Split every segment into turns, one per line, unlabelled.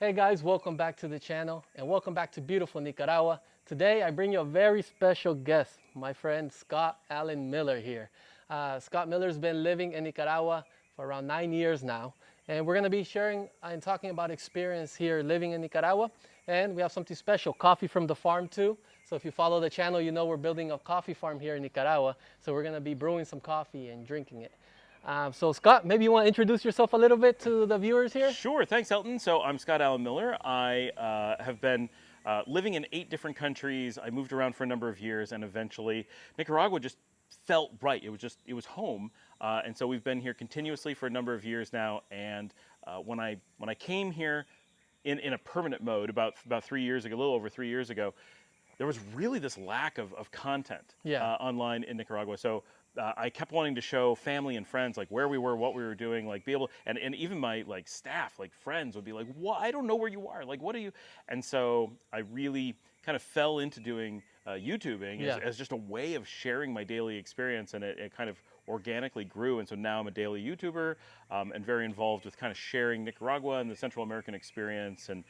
Hey guys, welcome back to the channel and welcome back to beautiful Nicaragua. Today I bring you a very special guest, my friend Scott Allen Miller here. Scott Miller's been living in Nicaragua for around 9 years now, and we're going to be sharing and talking about experience here living in Nicaragua. And we have something special, coffee from the farm too. So if you follow the channel, you know we're building a coffee farm here in Nicaragua. So we're going to be brewing some coffee and drinking it. So Scott, maybe you want to introduce yourself a little bit to the viewers here?
Sure, thanks, Elton. So I'm Scott Allen Miller. I have been living in 8 different countries. I moved around for a number of years, and eventually Nicaragua just felt right. It was home, and so we've been here continuously for a number of years now. And when I came here in a permanent mode about 3 years ago, a little over 3 years ago, there was really this lack of content
Yeah.
online in Nicaragua. So I kept wanting to show family and friends like where we were, what we were doing, like be able, and even my like staff, like friends would be like, "What? I don't know where you are. Like, what are you?" And so I really kind of fell into doing YouTubing
Yeah.
as just a way of sharing my daily experience, and it kind of organically grew. And so now I'm a daily YouTuber and very involved with kind of sharing Nicaragua and the Central American experience. And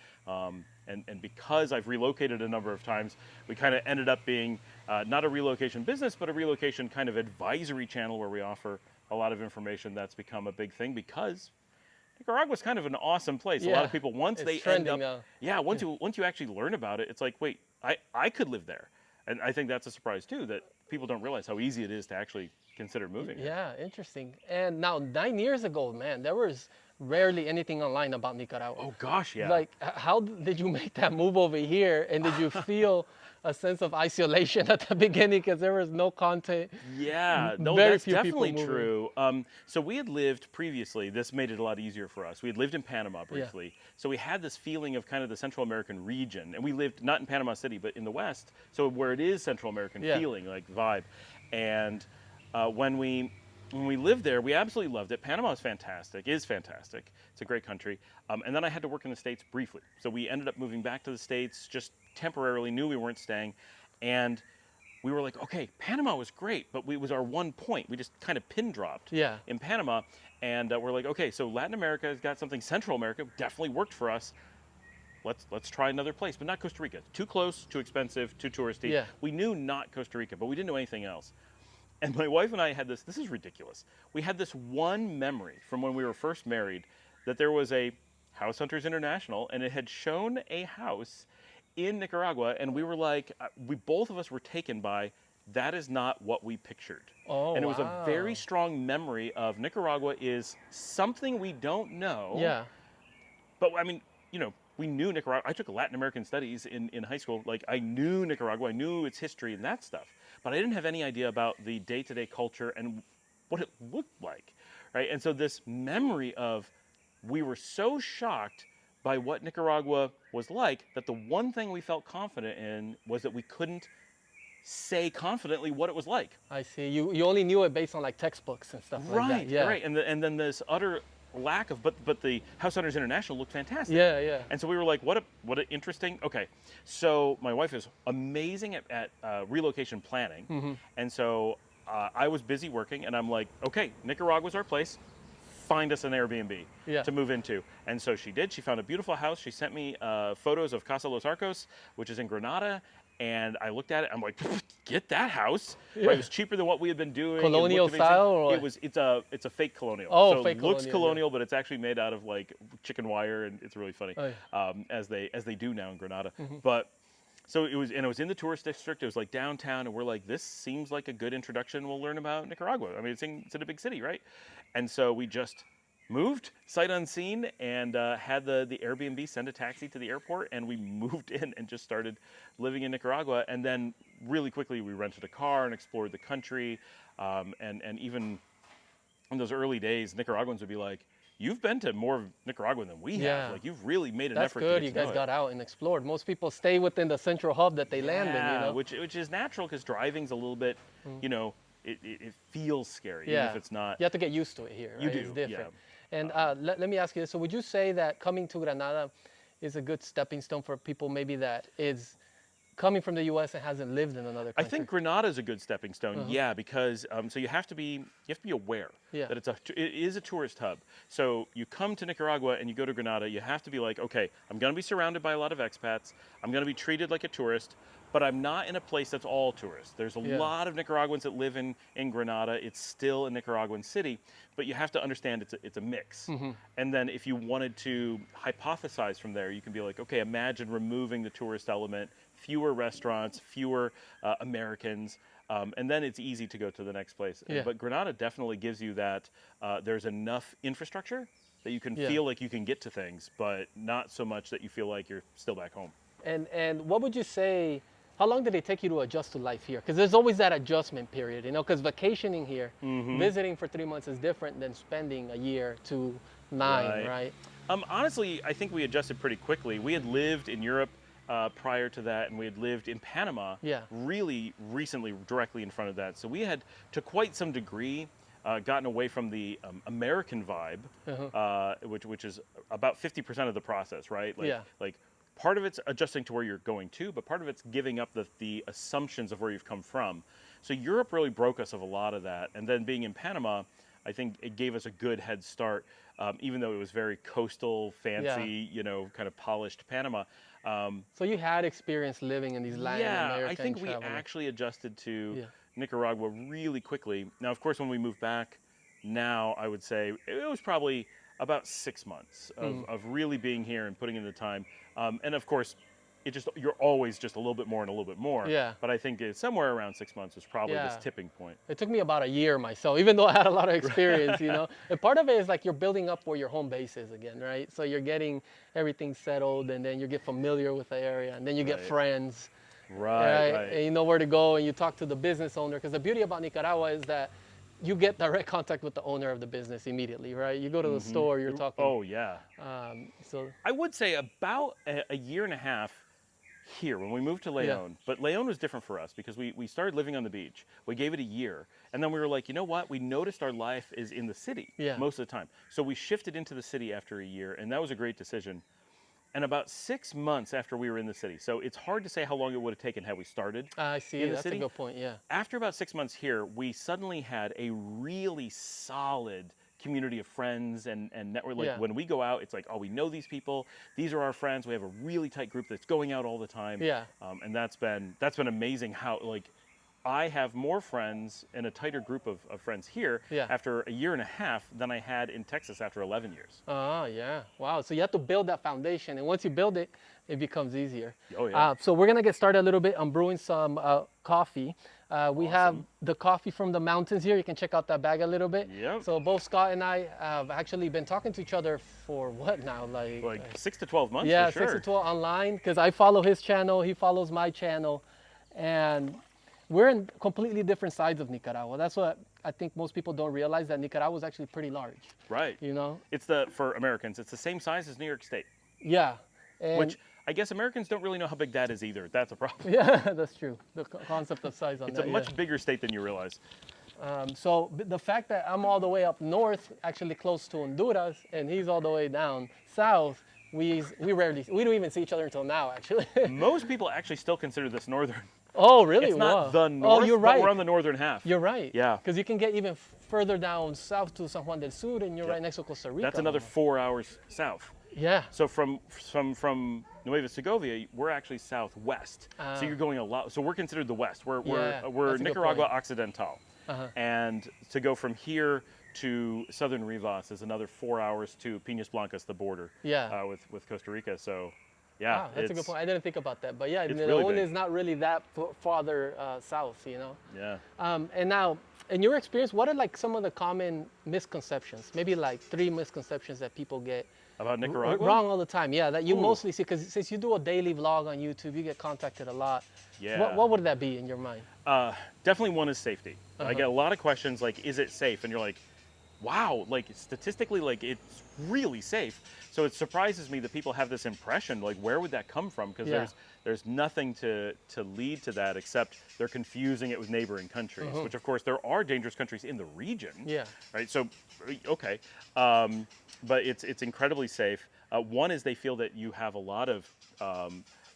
because I've relocated a number of times, we kind of ended up being not a relocation business, but a relocation kind of advisory channel where we offer a lot of information. That's become a big thing because Nicaragua's kind of an awesome place. A lot
Yeah,
of people, once
it's
they end
trending
up,
now.
yeah, once you actually learn about it, it's like, wait, I could live there. And I think that's a surprise too, that people don't realize how easy it is to actually consider moving here.
Yeah, interesting. And now 9 years ago, man, there was rarely anything online about Nicaragua.
Oh gosh, yeah.
Like, how did you make that move over here? And did you feel a sense of isolation at the beginning because there was no content?
Yeah, no,
Very
that's
few people
definitely
moving.
true. So we had lived previously, this made it a lot easier for us. We had lived in Panama briefly. So we had this feeling of kind of the Central American region. And we lived not in Panama City, but in the West. So where it is Central American
Yeah.
feeling, like vibe. And when we lived there, we absolutely loved it. Panama is fantastic, It's a great country. And then I had to work in the States briefly. So we ended up moving back to the States just temporarily, knew we weren't staying. And we were like, okay, Panama was great, but it was our one point. We just kind of pin dropped
Yeah.
in Panama. And we're like, okay, so Latin America has got something. Central America definitely worked for us. Let's try another place, but not Costa Rica. Too close, too expensive, too touristy.
Yeah.
We knew not Costa Rica, but we didn't know anything else. And my wife and I had this is ridiculous. We had this one memory from when we were first married that there was a House Hunters International and it had shown a house in Nicaragua, and we were like, we both of us were taken by that is not what we pictured.
Oh,
And it was a
wow.
very strong memory of Nicaragua is something we don't know.
Yeah.
But I mean, we knew Nicaragua. I took Latin American studies in high school. Like, I knew Nicaragua, I knew its history and that stuff. But I didn't have any idea about the day-to-day culture and what it looked like, right? And so this memory of we were so shocked by what Nicaragua was like that the one thing we felt confident in was that we couldn't say confidently what it was like.
I see. You only knew it based on like textbooks and stuff like that.
Right,
Yeah.
right. And then this utter lack of, but the House Hunters International looked fantastic.
Yeah, yeah.
And so we were like, what a interesting. Okay, so my wife is amazing at relocation planning,
Mm-hmm.
and so I was busy working, and I'm like, okay, Nicaragua's our place. Find us an Airbnb
Yeah.
to move into. And so she did. She found a beautiful house. She sent me photos of Casa Los Arcos, which is in Granada. And I looked at it. I'm like, get that house.
Yeah.
Right? It was cheaper than what we had been doing. It
Colonial
looked amazing.
style or what?
It's a fake colonial.
Oh,
so
fake
it looks
colonial,
colonial, but it's actually made out of like chicken wire, and it's really funny.
Oh,
As they do now in Granada.
Mm-hmm.
But so it was in the tourist district. It was like downtown, and we're like, this seems like a good introduction. We'll learn about Nicaragua. I mean, it's in a big city, right? And so we just moved sight unseen and had the Airbnb send a taxi to the airport, and we moved in and just started living in Nicaragua. And then really quickly we rented a car and explored the country. And even in those early days, Nicaraguans would be like, you've been to more of Nicaragua than we
Yeah.
have. Like, you've really made an
That's
effort
good.
to
You
get to
guys
know
got out and explored. Most people stay within the central hub that they land in, you
Yeah,
know?
which is natural because driving's a little bit, it feels scary, even
Yeah.
if it's not.
You have to get used to it here, right?
You do,
It's different.
yeah.
And let me ask you this. So would you say that coming to Granada is a good stepping stone for people maybe that is coming from the U.S. and hasn't lived in another
I
country?
think Granada is a good stepping stone. Yeah, because so you have to be aware
Yeah.
that it is a tourist hub. So you come to Nicaragua and you go to Granada, you have to be like, okay, I'm going to be surrounded by a lot of expats. I'm going to be treated like a tourist, but I'm not in a place that's all tourists. There's a
Yeah.
lot of Nicaraguans that live in Granada. It's still a Nicaraguan city, but you have to understand it's a mix. And then if you wanted to hypothesize from there, you can be like, okay, imagine removing the tourist element, fewer restaurants, fewer Americans, and then it's easy to go to the next place.
Yeah.
But Granada definitely gives you that there's enough infrastructure that you can
Yeah.
feel like you can get to things, but not so much that you feel like you're still back home.
And what would you say? How long did it take you to adjust to life here? Because there's always that adjustment period, you know. Because vacationing here, visiting for 3 months is different than spending a year to 9, right?
Honestly, I think we adjusted pretty quickly. We had lived in Europe prior to that, and we had lived in Panama
Yeah.
really recently, directly in front of that. So we had, to quite some degree, gotten away from the American vibe, which is about 50% of the process, right? Like,
Yeah.
like part of it's adjusting to where you're going to, but part of it's giving up the assumptions of where you've come from. So Europe really broke us of a lot of that, and then being in Panama, I think it gave us a good head start, even though it was very coastal, fancy, kind of polished Panama.
So you had experience living in these Latin American
I think we
traveling.
actually adjusted to
Yeah.
Nicaragua really quickly. Now, of course, when we moved back, now I would say it was probably about 6 months of really being here and putting in the time. And of course, you're always just a little bit more and a little bit more.
Yeah.
But I think it's somewhere around 6 months was probably this
Yeah.
tipping point.
It took me about a year myself, even though I had a lot of experience, you know. And part of it is like you're building up where your home base is again, right? So you're getting everything settled, and then you get familiar with the area, and then you get
Right.
friends,
Right.
and you know where to go, and you talk to the business owner. Because the beauty about Nicaragua is that you get direct contact with the owner of the business immediately, right? You go to the store, you're talking.
Oh, yeah.
So
I would say about a year and a half here when we moved to Leon. But Leon was different for us because we started living on the beach. We gave it a year. And then we were like, you know what? We noticed our life is in the city most of the time. So we shifted into the city after a year, and that was a great decision. And about 6 months after we were in the city, so it's hard to say how long it would have taken had we started
I see.
in the
That's
city.
a good point. Yeah.
After about 6 months here, we suddenly had a really solid community of friends and network. Like when we go out, it's like, oh, we know these people. These are our friends. We have a really tight group that's going out all the time.
Yeah.
And that's been amazing how I have more friends and a tighter group of friends here after a year and a half than I had in Texas after 11 years.
Oh, yeah. Wow. So you have to build that foundation. And once you build it, it becomes easier.
Oh, yeah.
So we're going to get started a little bit on brewing some coffee. We have the coffee from the mountains here. You can check out that bag a little bit.
Yep.
So both Scott and I have actually been talking to each other for what now?
Like 6 to 12 months,
yeah,
for sure.
6 to 12 online, because I follow his channel, he follows my channel. And we're in completely different sides of Nicaragua. That's what I think most people don't realize, that Nicaragua is actually pretty large.
Right.
You know?
For Americans, it's the same size as New York State.
Yeah. And
Which I guess Americans don't really know how big that is either. That's a problem.
yeah, that's true. The concept of size on
It's
that.
a much bigger state than you realize.
So the fact that I'm all the way up north, actually close to Honduras, and he's all the way down south, we don't even see each other until now, actually.
Most people actually still consider this northern.
Oh, really?
It's not
Wow.
the north,
Oh, you're right.
but we're on the northern half.
You're right.
Yeah.
Because you can get even further down south to San Juan del Sur, and you're right next to Costa Rica.
That's another 4 hours south.
Yeah.
So from Nueva Segovia, we're actually southwest. So you're going a lot. So we're considered the west. We're
that's a good
Nicaragua
point.
Occidental, and to go from here to southern Rivas is another 4 hours to Piñas Blancas, the border.
Yeah.
With Costa Rica. So yeah,
Wow, that's a good point. I didn't think about that. But yeah,
it's
Leon
really big.
is not really that farther south, you know?
Yeah.
And now, in your experience, what are like some of the common misconceptions? Maybe like 3 misconceptions that people get
About Nicaragua?
wrong all the time. Yeah, that you
Ooh.
mostly see, because since you do a daily vlog on YouTube, you get contacted a lot.
Yeah.
What would that be in your mind?
Definitely one is safety. I get a lot of questions like, is it safe? And you're like, wow, like statistically, like it's really safe. So it surprises me that people have this impression, like where would that come from? Because there's nothing to lead to that except they're confusing it with neighboring countries, which of course there are dangerous countries in the region.
Yeah.
Right. So, okay. But it's incredibly safe. One is they feel that you have a lot of,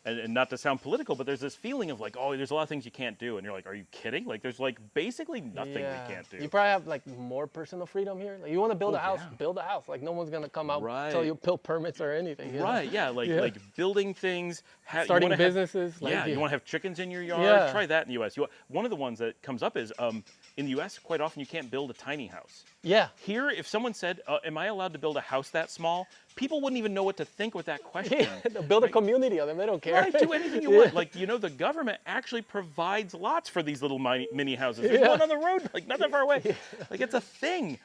and not to sound political, but there's this feeling of like, oh, there's a lot of things you can't do, and you're like, are you kidding? Like, there's like basically nothing we can't do.
You probably have like more personal freedom here. Like, you want to build a house,
yeah.
build a house. Like, no one's gonna come out
Right.
tell you build permits or anything. You know?
Right, yeah, like building things,
Starting businesses.
Yeah, you want to have chickens in your yard.
Yeah.
Try that in the U.S. One of the ones that comes up is in the U.S. quite often you can't build a tiny house.
Yeah.
Here, if someone said, "Am I allowed to build a house that small?" people wouldn't even know what to think with that question.
Yeah, build a community of them. They don't care.
Right, do anything you want. Like, the government actually provides lots for these little mini houses. There's one on the road, like not that far away. Like, it's a thing.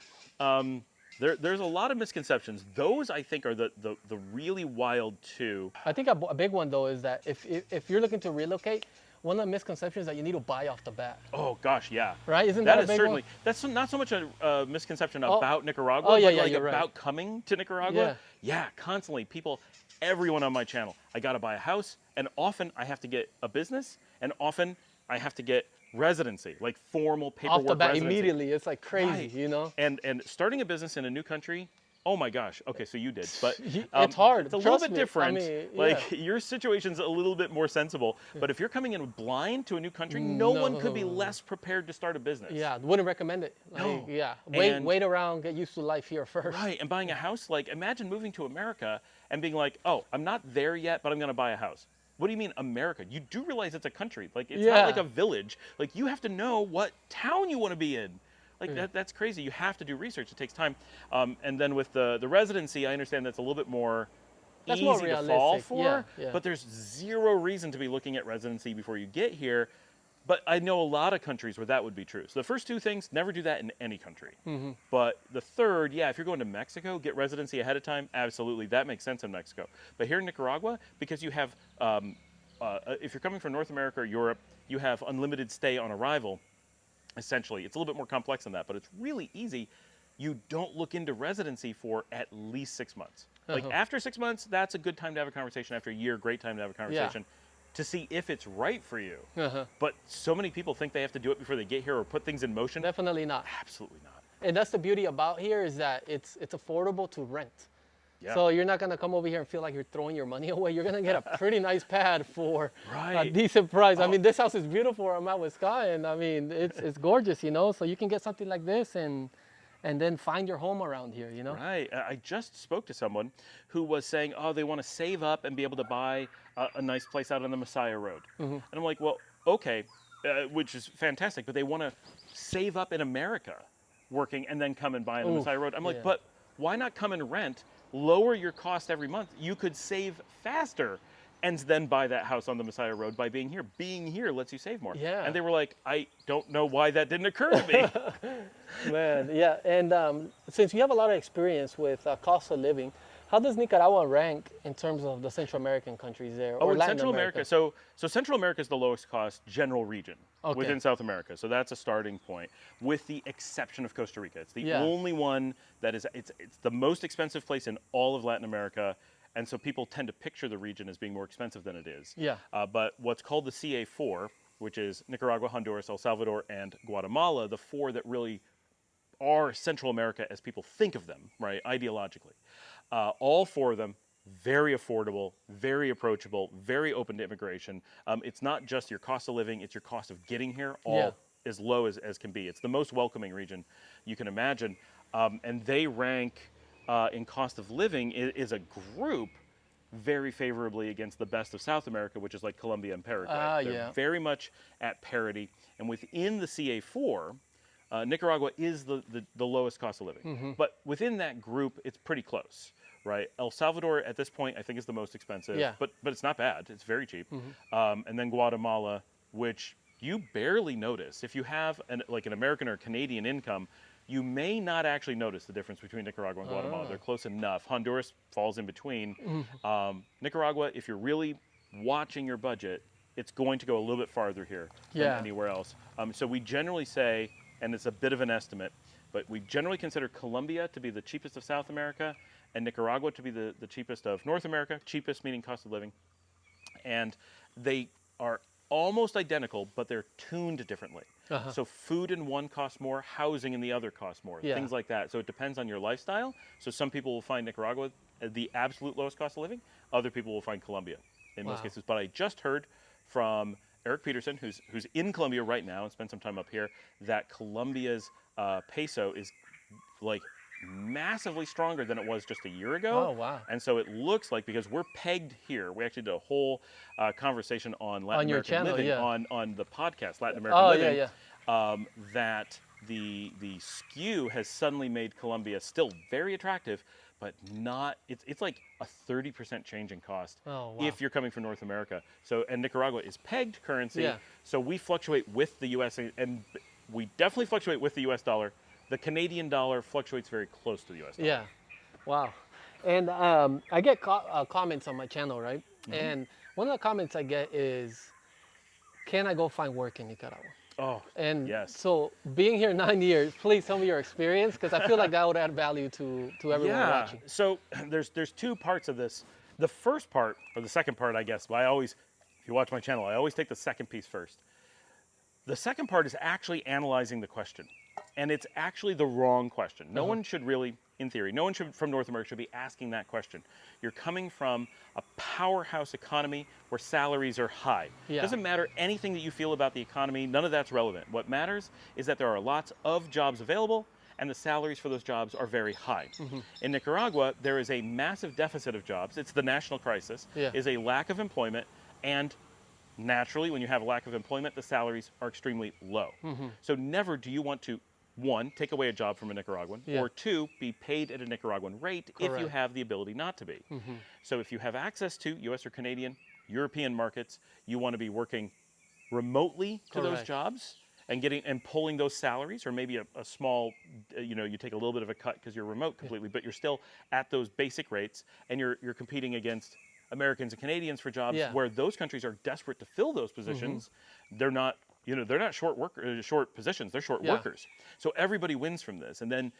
There's a lot of misconceptions. Those, I think, are the really wild two.
I think a big one though is that if you're looking to relocate, one of the misconceptions is that you need to buy off the bat.
Oh gosh, yeah.
Right? Isn't that a
is
big
certainly
one?
that's not so much a misconception about Nicaragua,
Oh, yeah,
but
yeah,
like
you're
about
right.
coming to Nicaragua. Yeah, constantly everyone on my channel, I got to buy a house, and often I have to get a business, and often I have to get residency, like formal paperwork.
Off the bat,
residency.
immediately. It's like crazy,
Right.
you know?
And starting a business in a new country. Oh my gosh. Okay, so you did, but
It's hard.
It's a
Trust
little bit
me.
different.
I mean,
like your situation's a little bit more sensible. But if you're coming in blind to a new country, no one could be less prepared to start a business.
Yeah, wouldn't recommend it. Like,
No.
Yeah,
And-
wait around, get used to life here first.
Right, and buying a house, like imagine moving to America and being like, oh, I'm not there yet, but I'm going to buy a house. What do you mean America? You do realize it's a country. Like, it's not like a village. Like, you have to know what town you want to be in. Like, that's crazy. You have to do research. It takes time. And then with the residency, I understand that's a little bit more easy
more
to fall
realistic.
for.
Yeah.
But there's zero reason to be looking at residency before you get here. But I know a lot of countries where that would be true. So the first two things, never do that in any country. But the third, yeah, if you're going to Mexico, get residency ahead of time. Absolutely, that makes sense in Mexico. But here in Nicaragua, because you have, if you're coming from North America or Europe, you have unlimited stay on arrival. Essentially, it's a little bit more complex than that, but it's really easy. You don't look into residency for at least 6 months. Like after 6 months, that's a good time to have a conversation. After a year, great time to have a conversation. To see if it's right for you. But so many people think they have to do it before they get here or put things in motion.
Definitely not.
Absolutely not.
And that's the beauty about here is that it's affordable to rent.
Yeah.
So you're not gonna come over here and feel like you're throwing your money away. You're gonna get a pretty nice pad for a
Right.
decent price. I mean, this house is beautiful where I'm at with Sky, and I mean, it's gorgeous, you know. So you can get something like this and then find your home around here, you know.
Right. I just spoke to someone who was saying, oh, they want to save up and be able to buy a nice place out on the Messiah Road. And I'm like, well, okay, which is fantastic, but they want to save up in America working and then come and buy on the Messiah Road. I'm like, but why not come and rent, lower your cost every month? You could save faster and then buy that house on the Messiah Road by being here. Being here lets you save more.
Yeah.
And they were like, I don't know why that didn't occur to me.
Man, yeah. And since you have a lot of experience with cost of living, how does Nicaragua rank in terms of the Central American countries there?
Oh,
or
in
Latin
Central America. So Central America is the lowest cost general region within South America. So that's a starting point, with the exception of Costa Rica. It's the only one that is, it's the most expensive place in all of Latin America. And so people tend to picture the region as being more expensive than it is.
Yeah.
But what's called the CA4, which is Nicaragua, Honduras, El Salvador, and Guatemala, the four that really are Central America as people think of them, right, ideologically. All four of them, very affordable, very approachable, very open to immigration. It's not just your cost of living, it's your cost of getting here, all as low as can be. It's the most welcoming region you can imagine. And they rank in cost of living is a group very favorably against the best of South America, which is like Colombia and Paraguay. They're very much at parity. And within the CA4, Nicaragua is the lowest cost of living. But within that group, it's pretty close, right? El Salvador at this point, I think, is the most expensive, but it's not bad. It's very cheap. And then Guatemala, which you barely notice. If you have an American or Canadian income, you may not actually notice the difference between Nicaragua and Guatemala. They're close enough. Honduras falls in between. Nicaragua, if you're really watching your budget, it's going to go a little bit farther here than anywhere else. So we generally say, and it's a bit of an estimate, but we generally consider Colombia to be the cheapest of South America and Nicaragua to be the cheapest of North America, cheapest meaning cost of living. And they are almost identical, but they're tuned differently. So food in one costs more, housing in the other costs more, things like that. So it depends on your lifestyle. So some people will find Nicaragua the absolute lowest cost of living. Other people will find Colombia in most
Wow.
cases. But I just heard from Eric Peterson, who's in Colombia right now and spent some time up here, that Colombia's peso is like massively stronger than it was just a year ago.
Oh, wow.
And so it looks like, because we're pegged here, we actually did a whole conversation on Latin
On your
American
channel,
living
yeah.
on the podcast Latin American
Oh,
Living.
yeah,
That the skew has suddenly made Colombia still very attractive, but not. It's like a 30% change in cost
Oh, wow.
if you're coming from North America. So, and Nicaragua is pegged currency,
Yeah.
so we fluctuate with the U.S. and we definitely fluctuate with the U.S. dollar. The Canadian dollar fluctuates very close to the U.S. dollar.
Yeah. Wow. And I get comments on my channel, right? And one of the comments I get is, can I go find work in Nicaragua?
Oh,
And
yes.
so being here 9 years, please tell me your experience, because I feel like that would add value to everyone watching.
So there's two parts of this. The first part, or the second part, I guess. But if you watch my channel, I always take the second piece first. The second part is actually analyzing the question, and it's actually the wrong question. No one should really, in theory, no one should from North America should be asking that question. You're coming from a powerhouse economy where salaries are high.
Yeah.
Doesn't matter anything that you feel about the economy. None of that's relevant. What matters is that there are lots of jobs available, and the salaries for those jobs are very high. In Nicaragua, there is a massive deficit of jobs. It's the national crisis.
Yeah.
Is a lack of employment, and naturally, when you have a lack of employment, the salaries are extremely low. So never do you want to, one, take away a job from a Nicaraguan,
Yeah.
or two, be paid at a Nicaraguan rate if you
Correct.
have the ability not to be. So if you have access to US or Canadian, European markets, you want to be working remotely to those
Correct.
jobs and pulling those salaries, or maybe a small, you take a little bit of a cut because you're remote completely, but you're still at those basic rates, and you're competing against Americans and Canadians for jobs
Yeah.
where those countries are desperate to fill those positions. They're not, they're not short positions. They're short
Yeah.
workers. So everybody wins from this. And then,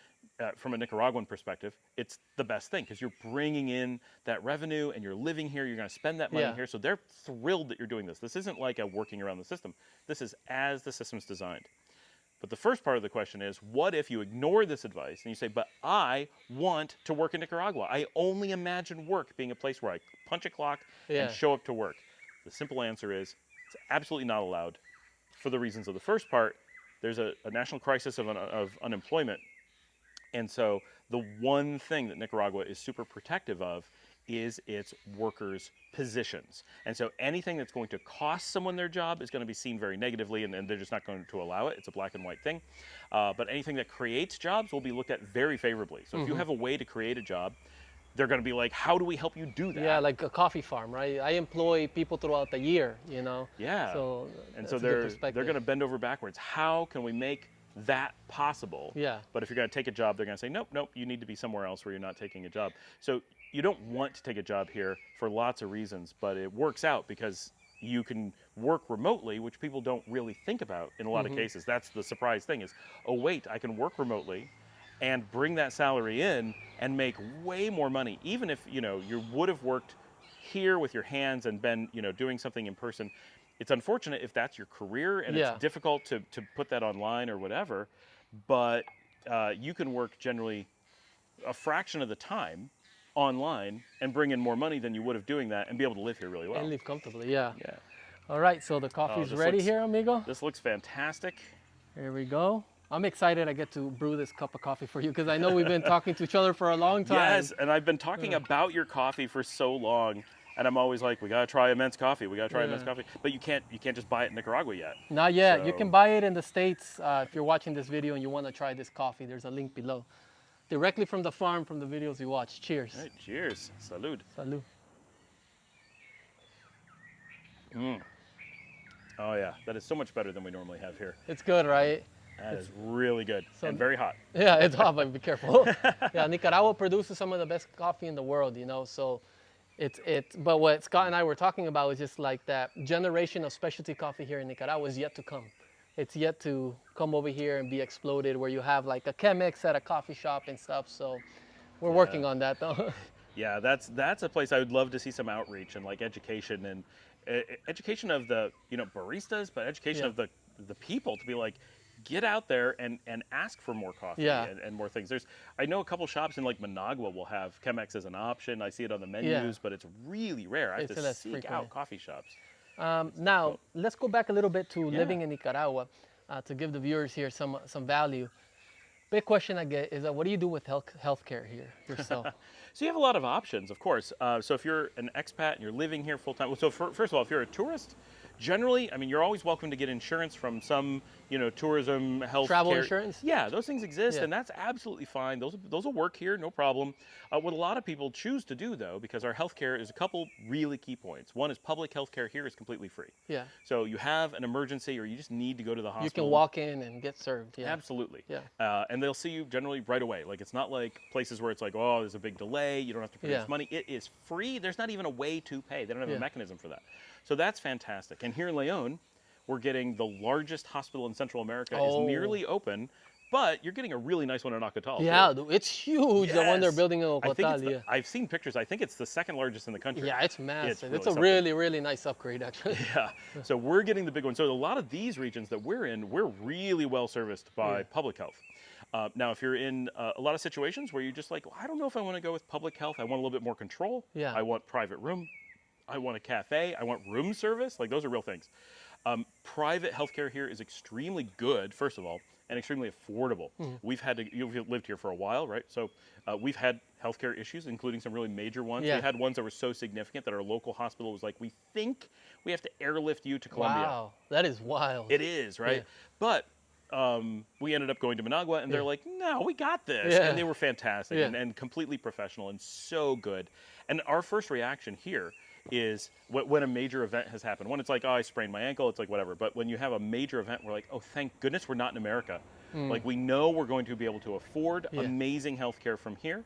from a Nicaraguan perspective, it's the best thing because you're bringing in that revenue and you're living here. You're going to spend that money
Yeah.
here. So they're thrilled that you're doing this. This isn't like a working around the system. This is as the system's designed. But the first part of the question is, what if you ignore this advice and you say, but I want to work in Nicaragua. I only imagine work being a place where I punch a clock
Yeah.
and show up to work. The simple answer is, it's absolutely not allowed for the reasons of the first part. There's a national crisis of unemployment. And so the one thing that Nicaragua is super protective of is its workers' positions. And so anything that's going to cost someone their job is going to be seen very negatively, and they're just not going to allow it. It's a black and white thing. But anything that creates jobs will be looked at very favorably. So if you have a way to create a job, they're going to be like, how do we help you do that?
Yeah, like a coffee farm, right? I employ people throughout the year,
Yeah.
So
And
that's
so
a good
they're
perspective.
going to bend over backwards. How can we make that possible?
Yeah.
But if you're going to take a job, they're going to say, nope, you need to be somewhere else where you're not taking a job. So you don't want to take a job here for lots of reasons, but it works out because you can work remotely, which people don't really think about in a lot of cases. That's the surprise thing is, oh wait, I can work remotely and bring that salary in and make way more money, even if you would have worked here with your hands and been doing something in person. It's unfortunate if that's your career and
Yeah.
it's difficult to put that online or whatever, but you can work generally a fraction of the time online and bring in more money than you would have doing that and be able to live here really well.
And live comfortably, yeah.
Yeah.
All right, so the coffee's
this
ready
looks-
here, amigo.
This looks fantastic.
Here we go. I'm excited I get to brew this cup of coffee for you because I know we've been talking to each other for a long time.
Yes, and I've been talking about your coffee for so long, and I'm always like, we gotta try Immense Coffee. We gotta try Immense Coffee. But you can't just buy it in Nicaragua yet.
Not yet. You
So-
can buy it in the States if you're watching this video and you want to try this coffee. There's a link below. Directly from the farm, from the videos you watch. Cheers.
All right, cheers. Salud.
Salud.
Oh yeah, that is so much better than we normally have here.
It's good, right?
That is really good and very hot.
Yeah, it's hot, but be careful. Yeah, Nicaragua produces some of the best coffee in the world, so but what Scott and I were talking about is just like that generation of specialty coffee here in Nicaragua is yet to come. It's yet to come over here and be exploded where you have like a Chemex at a coffee shop and stuff. So we're working on that though.
Yeah, that's a place I would love to see some outreach and like education and education of the baristas, but education
Yeah.
of the people to be like, get out there and ask for more coffee
Yeah.
and more things. I know a couple shops in like Managua will have Chemex as an option. I see it on the
Yeah.
menus, but it's really rare. I have
It's
to
less
seek
frequent.
out coffee shops. It's
Now,
difficult.
let's go back a little bit to
Yeah.
living in Nicaragua to give the viewers here some value. Big question I get is what do you do with healthcare here yourself?
So you have a lot of options, of course. So if you're an expat and you're living here full time, so first of all, if you're a tourist, generally, I mean, you're always welcome to get insurance from some, tourism,
Travel
healthcare.
insurance?
Yeah, those things exist,
Yeah.
and that's absolutely fine. Those will work here, no problem. What a lot of people choose to do, though, because our healthcare is a couple really key points. One is public healthcare here is completely free.
Yeah.
So you have an emergency or you just need to go to the
You can
hospital.
walk in and get served. Yeah.
Absolutely.
Yeah.
And they'll see you generally right away. Like it's not like places where it's like, oh, there's a big delay. You don't have to produce
Yeah.
money. It is free. There's not even a way to pay. They don't have
Yeah.
a mechanism for that. So that's fantastic. And here in Leon, we're getting the largest hospital in Central America is
Oh.
nearly open, but you're getting a really nice one in Ocotal.
Yeah,
too.
dude, it's huge. The one they're
Yes.
building in
I think
Ocotal. Yeah.
I've seen pictures. I think it's the second largest in the country.
Yeah, it's massive. It's
really
a
something.
really, really nice upgrade, actually.
Yeah. So we're getting the big one. So a lot of these regions that we're in, we're really well serviced by
Yeah.
public health. Now, if you're in a lot of situations where you're just like, well, I don't know if I want to go with public health. I want a little bit more control.
Yeah.
I want private room. I want a cafe. I want room service. Like those are real things. Private healthcare here is extremely good, first of all, and extremely affordable. You've lived here for a while, right? So we've had healthcare issues, including some really major ones.
Yeah.
We had ones that were so significant that our local hospital was like, we think we have to airlift you to Colombia.
Wow, that is wild.
It is, right?
Yeah.
But we ended up going to Managua, and they're like, no, we got this.
Yeah.
And they were fantastic
Yeah.
and completely professional and so good. And our first reaction here is when a major event has happened. When it's like, oh, I sprained my ankle, it's like whatever. But when you have a major event, we're like, oh, thank goodness we're not in America. Like we know we're going to be able to afford
Yeah.
amazing healthcare from here.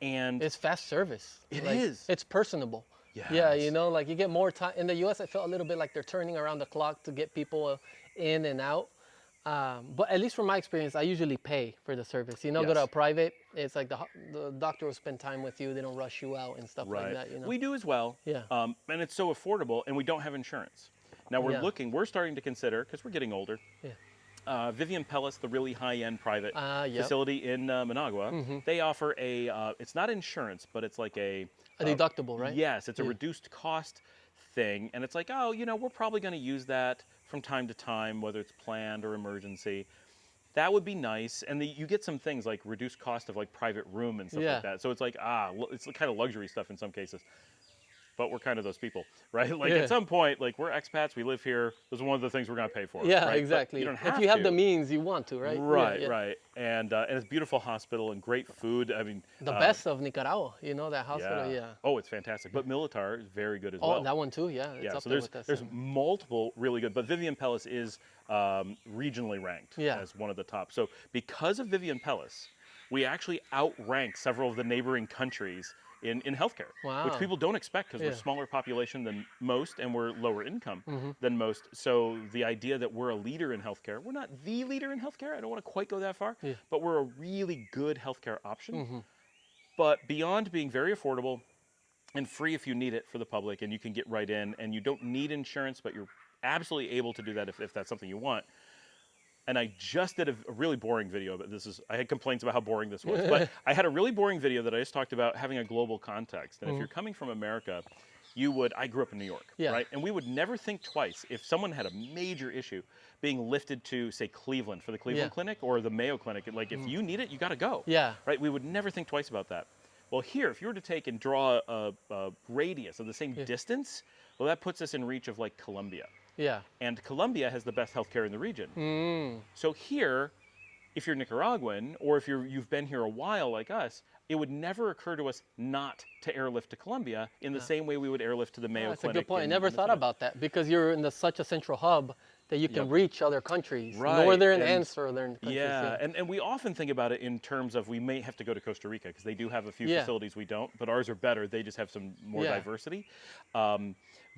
And
It's fast service.
It
Like,
is.
It's personable.
Yes.
Yeah, like you get more time. In the U.S., I felt a little bit like they're turning around the clock to get people in and out. But at least from my experience, I usually pay for the service. Go to a
Yes.
private, it's like the doctor will spend time with you. They don't rush you out and stuff like that.
We do as well.
Yeah.
And it's so affordable, and we don't have insurance. Now
Yeah.
we're starting to consider, because we're getting older,
Yeah.
Vivian Pellis, the really high-end private
Yep.
facility in Managua, they offer it's not insurance, but it's like
A deductible, right?
Yes, it's a
Yeah.
reduced cost thing. And it's like, oh, we're probably going to use that from time to time, whether it's planned or emergency. That would be nice. And you get some things like reduced cost of like private room and stuff
Yeah.
like that. So it's like, it's kind of luxury stuff in some cases. But we're kind of those people, right? Like
Yeah.
at some point, like we're expats, we live here. This is one of the things we're going to pay for.
Yeah,
right? But
exactly.
you don't
If
have
you have
to.
the means, you want to, right?
Right,
Yeah, yeah.
right. And it's a beautiful hospital and great food. I mean,
The best of Nicaragua, that hospital, yeah.
Oh, it's fantastic. But Militar is very good as
Oh,
well.
that one too, yeah. It's
Yeah,
up
so
there with
there's
us.
multiple really good, but Vivian Pellis is regionally ranked
Yeah.
as one of the top. So because of Vivian Pellis, we actually outrank several of the neighboring countries in healthcare, which
Wow.
people don't expect because we're
Yeah.
a smaller population than most and we're lower income than most. So the idea that we're a leader in healthcare, we're not the leader in healthcare. I don't want to quite go that far,
Yeah.
but we're a really good healthcare option. But beyond being very affordable and free if you need it for the public and you can get right in and you don't need insurance, but you're absolutely able to do that if that's something you want. And I just did a really boring video, but I had complaints about how boring this was. But I had a really boring video that I just talked about having a global context. And if you're coming from America, I grew up in New York,
Yeah.
right? And we would never think twice if someone had a major issue being lifted to, say, Cleveland for the Cleveland
Yeah.
Clinic or the Mayo Clinic. Like, if you need it, you got to go.
Yeah.
Right? We would never think twice about that. Well, here, if you were to take and draw a radius of the same distance, well, that puts us in reach of like Colombia.
Yeah.
And Colombia has the best healthcare in the region. So here, if you're Nicaraguan or if you've been here a while like us, it would never occur to us not to airlift to Colombia in the same way we would airlift to the Mayo
That's a
Clinic.
good point. I
in-
never
in the
thought
Senate.
about that because you're in such a central hub that you can
Yep.
reach other countries,
Right,
northern and
and-
southern countries.
Yeah, and we often think about it in terms of we may have to go to Costa Rica because they do have a few
Yeah.
facilities we don't, but ours are better. They just have some more
Yeah.
diversity.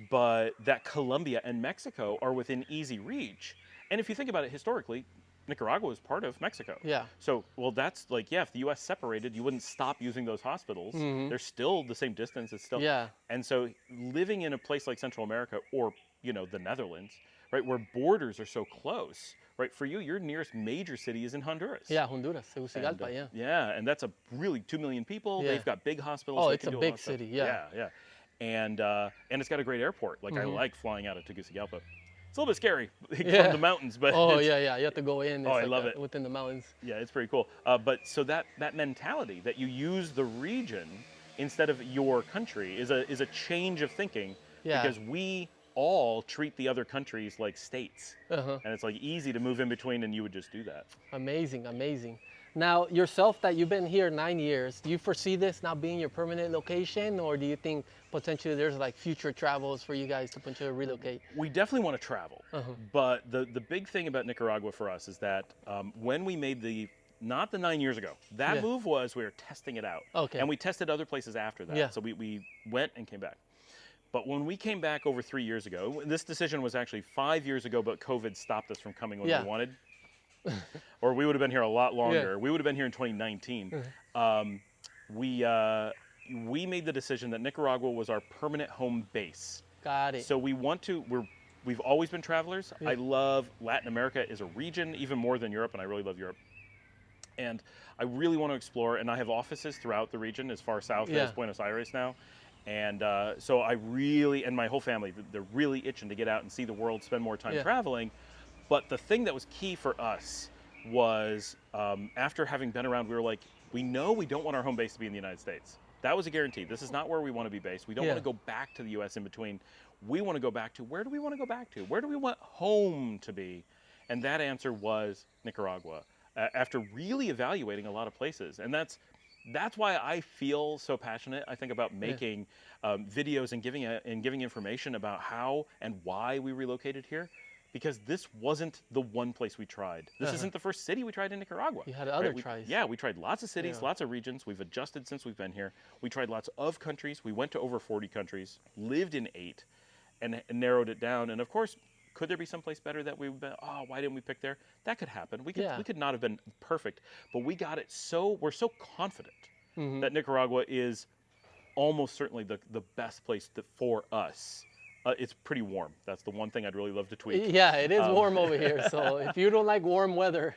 But that Colombia and Mexico are within easy reach. And if you think about it historically, Nicaragua is part of Mexico.
Yeah.
So, well, that's like, if the U.S. separated, you wouldn't stop using those hospitals. They're still the same distance. It's still.
Yeah.
And so living in a place like Central America or, the Netherlands, right, where borders are so close, right? For you, your nearest major city is in Honduras.
Yeah, Honduras,
And,
Tegucigalpa, yeah.
yeah, and that's a really 2 million people.
Yeah.
They've got big hospitals.
Oh,
They
it's
can
a
do a lot
big
of stuff.
city, yeah.
Yeah. And it's got a great airport. Like I
Mm-hmm.
like flying out of Tegucigalpa. It's a little bit scary from
Yeah.
the mountains, but
Oh,
it's
yeah, yeah. You have to go in.
oh,
It's
I
like
love it.
within the mountains.
Yeah, it's pretty cool. But so that mentality that you use the region instead of your country is a change of thinking
Yeah.
because we all treat the other countries like states,
Uh-huh.
and it's like easy to move in between, and you would just do that.
Amazing, amazing. Now, yourself, that you've been here 9 years, do you foresee this now being your permanent location, or do you think potentially there's like future travels for you guys to potentially relocate?
We definitely want to travel, but the big thing about Nicaragua for us is that when we made not the 9 years ago, that
Yeah.
move was we were testing it out,
Okay.
and we tested other places after that.
Yeah.
So we went and came back. But when we came back over 3 years ago, this decision was actually 5 years ago, but COVID stopped us from coming when
Yeah.
we wanted. Or we would have been here a lot longer. We would have been here in 2019. We made the decision that Nicaragua was our permanent home base.
Got it.
So we've always been travelers.
Yeah.
I love Latin America as a region, even more than Europe, and I really love Europe. And I really want to explore, and I have offices throughout the region, as far south
Yeah.
as Buenos Aires now. And so I really, and my whole family, they're really itching to get out and see the world, spend more time
Yeah.
traveling. But the thing that was key for us was after having been around, we were like, we know we don't want our home base to be in the United States. That was a guarantee. This is not where we want to be based. We don't
Yeah.
want to go back to the US in between. We want to go back to, where do we want to go back to? Where do we want home to be? And that answer was Nicaragua. After really evaluating a lot of places. And that's why I feel so passionate, I think, about making videos and giving information about how and why we relocated here, because this wasn't the one place we tried. This isn't the first city we tried in Nicaragua.
You had other tries.
Yeah, we tried lots of cities,
Yeah.
lots of regions. We've adjusted since we've been here. We tried lots of countries. We went to over 40 countries, lived in 8, and narrowed it down. And of course, could there be someplace better that we've been, oh, why didn't we pick there? That could happen. We could not have been perfect, but we got it we're so confident that Nicaragua is almost certainly the best place for us. It's pretty warm. That's the one thing I'd really love to tweak.
Yeah, it is warm over here. So if you don't like warm weather,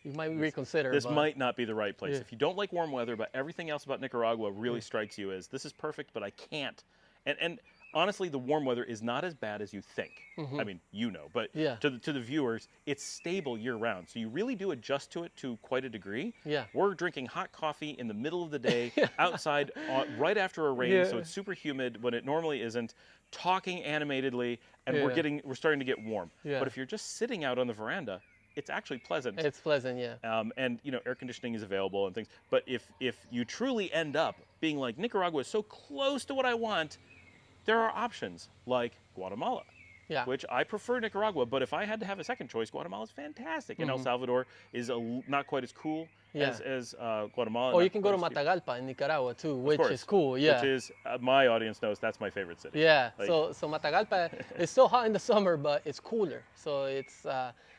you might reconsider.
This might not be the right place.
Yeah.
If you don't like warm weather, but everything else about Nicaragua really strikes you as, this is perfect, but I can't. And honestly, the warm weather is not as bad as you think. I mean, but
Yeah.
to the viewers, it's stable year round. So you really do adjust to it to quite a degree.
Yeah.
We're drinking hot coffee in the middle of the day outside right after a rain, so it's super humid when it normally isn't, talking animatedly, and we're starting to get warm.
Yeah.
But if you're just sitting out on the veranda, it's actually pleasant.
It's pleasant, yeah.
And air conditioning is available and things. But if you truly end up being like, Nicaragua is so close to what I want, there are options like Guatemala,
Yeah.
which I prefer Nicaragua. But if I had to have a second choice, Guatemala is fantastic. And El Salvador is not quite as cool as Guatemala.
Or
not
you can go to
quite as
Matagalpa in Nicaragua too, which
course,
is cool. Yeah.
Which is, my audience knows that's my favorite city.
Yeah,
Like-
so Matagalpa, it's still hot in the summer, but it's cooler. So it's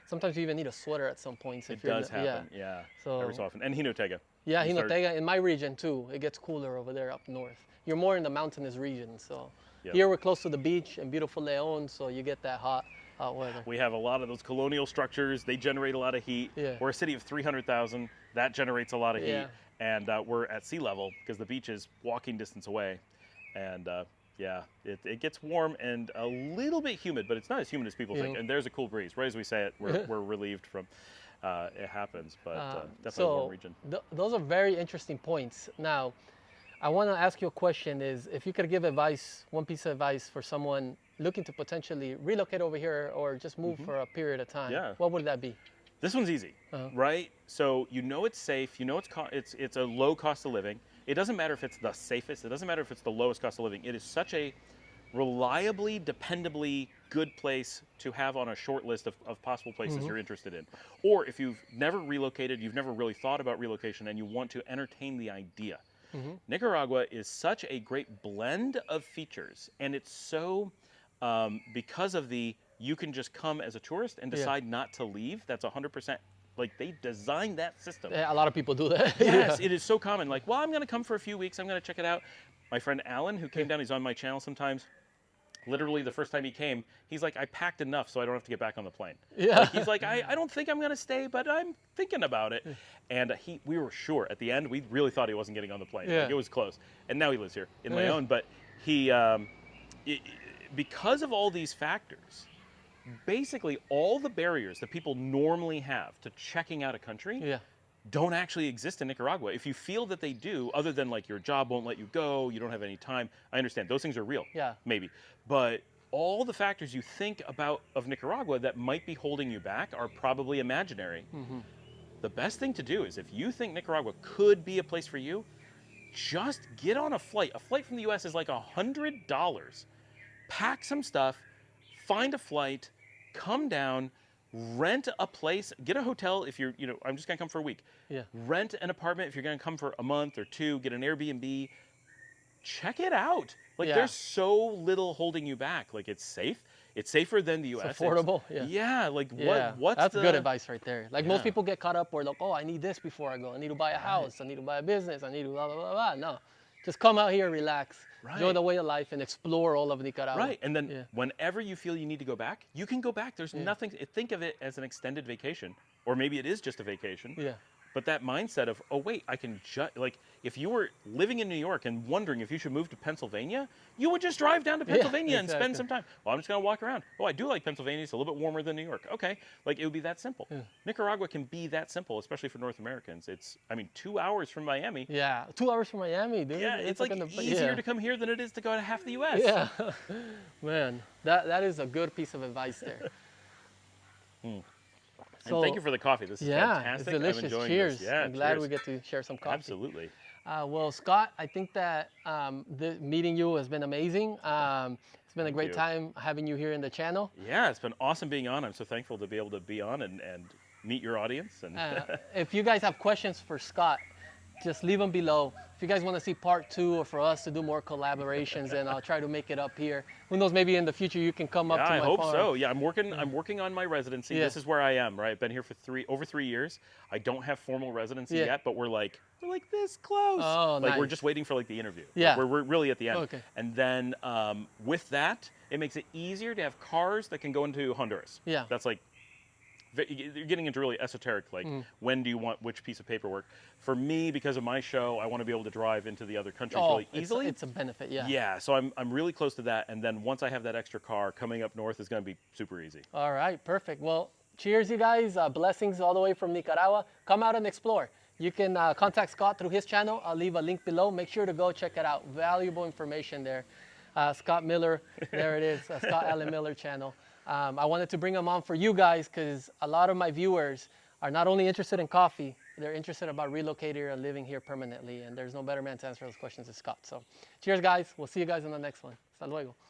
sometimes you even need a sweater at some points.
It does happen, yeah.
So-
Every so often. And Jinotega.
Yeah,
You start-
Jinotega, in my region too, it gets cooler over there up north. You're more in the mountainous region, so
Yep.
here we're close to the beach and beautiful Leon, so you get that hot weather.
We have a lot of those colonial structures. They generate a lot of heat.
Yeah.
We're a city of 300,000. That generates a lot of
Yeah.
heat. And we're at sea level because the beach is walking distance away. And it gets warm and a little bit humid, but it's not as humid as people think. And there's a cool breeze. Right as we say it, we're relieved from it happens. But definitely a warm region.
Those are very interesting points. Now, I want to ask you a question is, if you could give advice, one piece of advice for someone looking to potentially relocate over here or just move for a period of time,
Yeah.
what would that be?
This one's easy, right? So it's safe. It's a low cost of living. It doesn't matter if it's the safest. It doesn't matter if it's the lowest cost of living. It is such a reliably, dependably good place to have on a short list of possible places you're interested in. Or if you've never relocated, you've never really thought about relocation, and you want to entertain the idea. Nicaragua is such a great blend of features, and it's so, because of you can just come as a tourist and decide not to leave. That's 100%, like they designed that system.
Yeah, a lot of people do that.
Yes, it is so common. Like, well, I'm going to come for a few weeks. I'm going to check it out. My friend Alan, who came down, he's on my channel sometimes. literally the first time he came, he's like, I packed enough so I don't have to get back on the plane.
Yeah.
Like, he's like, I don't think I'm gonna stay, but I'm thinking about it. And we were sure at the end, we really thought he wasn't getting on the plane.
Yeah.
Like, it was close. And now he lives here in my
Yeah.
own. But he, because of all these factors, basically all the barriers that people normally have to checking out a country
Yeah.
don't actually exist in Nicaragua. If you feel that they do, other than like your job won't let you go, you don't have any time, I understand. Those things are real.
Yeah.
Maybe. But all the factors you think about of Nicaragua that might be holding you back are probably imaginary.
Mm-hmm.
The best thing to do is if you think Nicaragua could be a place for you, just get on a flight. A flight from the US is like $100. Pack some stuff, find a flight, come down, rent a place, get a hotel if you're, I'm just gonna come for a week.
Yeah.
Rent an apartment if you're gonna come for a month or two, get an Airbnb, check it out. Like,
Yeah.
there's so little holding you back. Like, it's safe. It's safer than the US.
It's affordable. Yeah.
Yeah, like
Yeah.
what's
That's
the
good advice right there. Like most
Yeah.
people get caught up where like, oh, I need this before I go. I need to buy a house. I need to buy a business. I need to blah blah blah blah. No, just come out here, relax, enjoy
Right.
the way of life, and explore all of Nicaragua.
Right, and then
Yeah.
whenever you feel you need to go back, you can go back. There's nothing. Think of it as an extended vacation, or maybe it is just a vacation.
Yeah.
But that mindset of, oh wait, I can just like, if you were living in New York and wondering if you should move to Pennsylvania, you would just drive down to Pennsylvania and
exactly.
spend some time. Well, I'm just gonna walk around. Oh, I do like Pennsylvania. It's a little bit warmer than New York. Okay, like it would be that simple. Nicaragua can be that simple, especially for North Americans. It's, 2 hours from Miami.
Yeah. 2 hours from Miami, dude.
Yeah, it's like easier to come here than it is to go to half the U.S.
Yeah. Man, that is a good piece of advice there.
And thank you for the coffee. This is
Yeah,
fantastic.
it's delicious.
I'm enjoying
Cheers.
this. Yeah,
I'm glad
cheers.
we get to share some coffee.
Absolutely.
Well, Scott, I think that meeting you has been amazing. It's been a great
you.
time having you here in the channel.
Yeah, it's been awesome being on. I'm so thankful to be able to be on and meet your audience. And
If you guys have questions for Scott, just leave them below. If you guys want to see part 2 or for us to do more collaborations, then I'll try to make it up here. Who knows, maybe in the future you can come up
yeah,
to my
I hope
farm.
so. Yeah, I'm working on my residency.
Yeah.
This is where I am, right? I've been here for over 3 years. I don't have formal residency
Yeah.
yet, but we're like this close.
Oh,
like we're
nice.
just waiting for like the interview.
Yeah.
Like, we're really at the end.
Okay.
And then with that, it makes it easier to have cars that can go into Honduras.
Yeah.
That's like, you're getting into really esoteric, like when do you want which piece of paperwork. For me, because of my show, I want to be able to drive into the other countries really easily.
It's a benefit, yeah.
Yeah, so I'm really close to that, and then once I have that extra car, coming up north is going to be super easy.
All right, perfect. Well, cheers, you guys. Blessings all the way from Nicaragua. Come out and explore. You can contact Scott through his channel. I'll leave a link below. Make sure to go check it out. Valuable information there. Scott Miller, there it is, Scott Allen Miller channel. I wanted to bring him on for you guys because a lot of my viewers are not only interested in coffee, they're interested about relocating or living here permanently. And there's no better man to answer those questions than Scott. So cheers, guys. We'll see you guys in the next one. Hasta luego.